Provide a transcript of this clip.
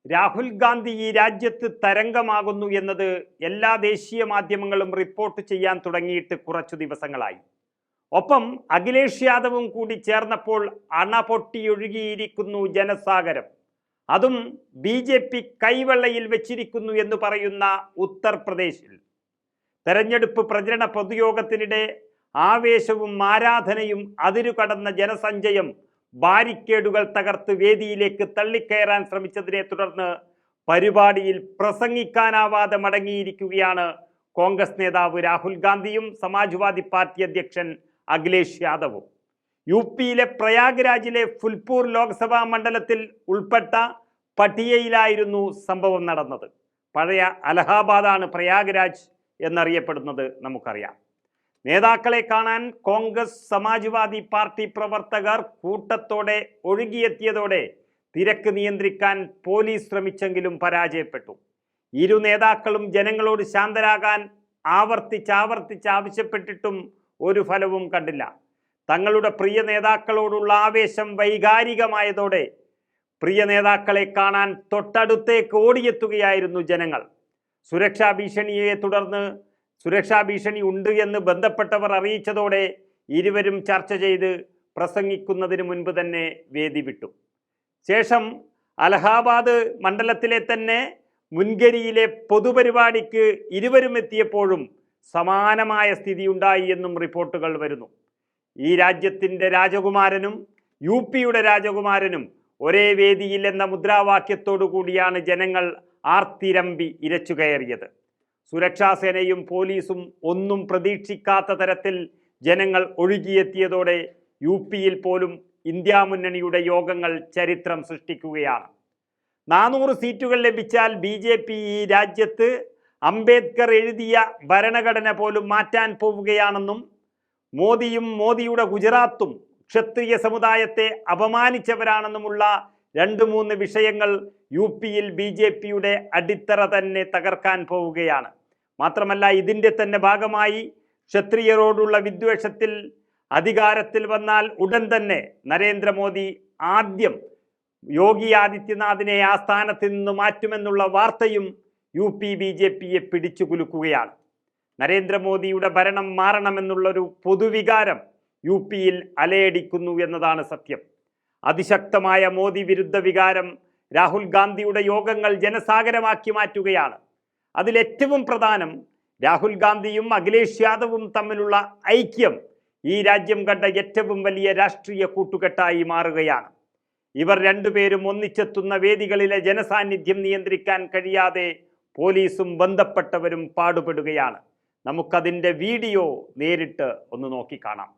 രാഹുൽ ഗാന്ധി ഈ രാജ്യത്ത് തരംഗമാകുന്നു എന്നത് എല്ലാ ദേശീയ മാധ്യമങ്ങളും റിപ്പോർട്ട് ചെയ്യാൻ തുടങ്ങിയിട്ട് കുറച്ചു ദിവസങ്ങളായി. ഒപ്പം അഖിലേഷ് യാദവും കൂടി ചേർന്നപ്പോൾ അണപൊട്ടിയൊഴുകിയിരിക്കുന്നു ജനസാഗരം. അതും BJP കൈവെള്ളയിൽ വെച്ചിരിക്കുന്നു എന്ന് പറയുന്ന ഉത്തർപ്രദേശിൽ തെരഞ്ഞെടുപ്പ് പ്രചരണ പൊതുയോഗത്തിനിടെ ആവേശവും ആരാധനയും അതിരുകടന്ന ജനസഞ്ചയം ബാരിക്കേഡുകൾ തകർത്ത് വേദിയിലേക്ക് തള്ളിക്കയറാൻ ശ്രമിച്ചതിനെ തുടർന്ന് പരിപാടിയിൽ പ്രസംഗിക്കാനാവാതെ മടങ്ങിയിരിക്കുകയാണ് കോൺഗ്രസ് നേതാവ് രാഹുൽ ഗാന്ധിയും സമാജ്വാദി പാർട്ടി അധ്യക്ഷൻ അഖിലേഷ് യാദവും. UPയിലെ പ്രയാഗ്രാജിലെ ഫുൽപൂർ ലോക്സഭാ മണ്ഡലത്തിൽ ഉൾപ്പെട്ട പട്ടിയയിലായിരുന്നു സംഭവം നടന്നത്. പഴയ അലഹാബാദാണ് പ്രയാഗ്രാജ് എന്നറിയപ്പെടുന്നത് നമുക്കറിയാം. നേതാക്കളെ കാണാൻ കോൺഗ്രസ് സമാജ്വാദി പാർട്ടി പ്രവർത്തകർ കൂട്ടത്തോടെ ഒഴുകിയെത്തിയതോടെ തിരക്ക് നിയന്ത്രിക്കാൻ പോലീസ് ശ്രമിച്ചെങ്കിലും പരാജയപ്പെട്ടു. ഇരു നേതാക്കളും ജനങ്ങളോട് ശാന്തരാകാൻ ആവർത്തിച്ച് ആവശ്യപ്പെട്ടിട്ടും ഒരു ഫലവും കണ്ടില്ല. തങ്ങളുടെ പ്രിയ നേതാക്കളോടുള്ള ആവേശം വൈകാരികമായതോടെ പ്രിയ നേതാക്കളെ കാണാൻ തൊട്ടടുത്തേക്ക് ഓടിയെത്തുകയായിരുന്നു ജനങ്ങൾ. സുരക്ഷാ ഭീഷണിയെ തുടർന്ന് സുരക്ഷാ ഭീഷണി ഉണ്ട് എന്ന് ബന്ധപ്പെട്ടവർ അറിയിച്ചതോടെ ഇരുവരും ചർച്ച ചെയ്ത് പ്രസംഗിക്കുന്നതിന് മുൻപ് തന്നെ വേദി വിട്ടു. ശേഷം അലഹാബാദ് മണ്ഡലത്തിലെ തന്നെ മുൻകരിയിലെ പൊതുപരിപാടിക്ക് ഇരുവരും എത്തിയപ്പോഴും സമാനമായ സ്ഥിതി ഉണ്ടായി എന്നും റിപ്പോർട്ടുകൾ വരുന്നു. ഈ രാജ്യത്തിൻ്റെ രാജകുമാരനും UPയുടെ രാജകുമാരനും ഒരേ വേദിയിൽ എന്ന മുദ്രാവാക്യത്തോടു കൂടിയാണ് ജനങ്ങൾ ആർത്തിരമ്പി ഇരച്ചുകയറിയത്. സുരക്ഷാസേനയും പോലീസും ഒന്നും പ്രതീക്ഷിക്കാത്ത തരത്തിൽ ജനങ്ങൾ ഒഴുകിയെത്തിയതോടെ UPയിൽ പോലും ഇന്ത്യ മുന്നണിയുടെ യോഗങ്ങൾ ചരിത്രം സൃഷ്ടിക്കുകയാണ്. 400 സീറ്റുകൾ ലഭിച്ചാൽ BJP ഈ രാജ്യത്ത് അംബേദ്കർ എഴുതിയ ഭരണഘടന പോലും മാറ്റാൻ പോവുകയാണെന്നും മോദിയും മോദിയുടെ ഗുജറാത്തും ക്ഷത്രിയ സമുദായത്തെ അപമാനിച്ചവരാണെന്നുമുള്ള 2-3 വിഷയങ്ങൾ UPയിൽ BJPയുടെ അടിത്തറ തന്നെ തകർക്കാൻ പോവുകയാണ്. മാത്രമല്ല, ഇതിൻ്റെ തന്നെ ഭാഗമായി ക്ഷത്രിയരോടുള്ള വിദ്വേഷത്തിൽ അധികാരത്തിൽ വന്നാൽ ഉടൻ തന്നെ നരേന്ദ്രമോദി ആദ്യം യോഗി ആദിത്യനാഥിനെ ആ സ്ഥാനത്ത് നിന്ന് മാറ്റുമെന്നുള്ള വാർത്തയും UP BJPയെ പിടിച്ചു കുലുക്കുകയാണ്. നരേന്ദ്രമോദിയുടെ ഭരണം മാറണമെന്നുള്ളൊരു പൊതുവികാരം UPയിൽ അലയടിക്കുന്നു എന്നതാണ് സത്യം. അതിശക്തമായ മോദി വിരുദ്ധ വികാരം രാഹുൽ ഗാന്ധിയുടെ യോഗങ്ങൾ ജനസാഗരമാക്കി മാറ്റുകയാണ്. അതിലേറ്റവും പ്രധാനം രാഹുൽ ഗാന്ധിയും അഖിലേഷ് യാദവും തമ്മിലുള്ള ഐക്യം ഈ രാജ്യം കണ്ട ഏറ്റവും വലിയ രാഷ്ട്രീയ കൂട്ടുകെട്ടായി മാറുകയാണ്. ഇവർ രണ്ടുപേരും ഒന്നിച്ചെത്തുന്ന വേദികളിലെ ജനസാന്നിധ്യം നിയന്ത്രിക്കാൻ കഴിയാതെ പോലീസും ബന്ധപ്പെട്ടവരും പാടുപെടുകയാണ്. നമുക്കതിൻ്റെ വീഡിയോ നേരിട്ട് ഒന്ന് നോക്കിക്കാണാം.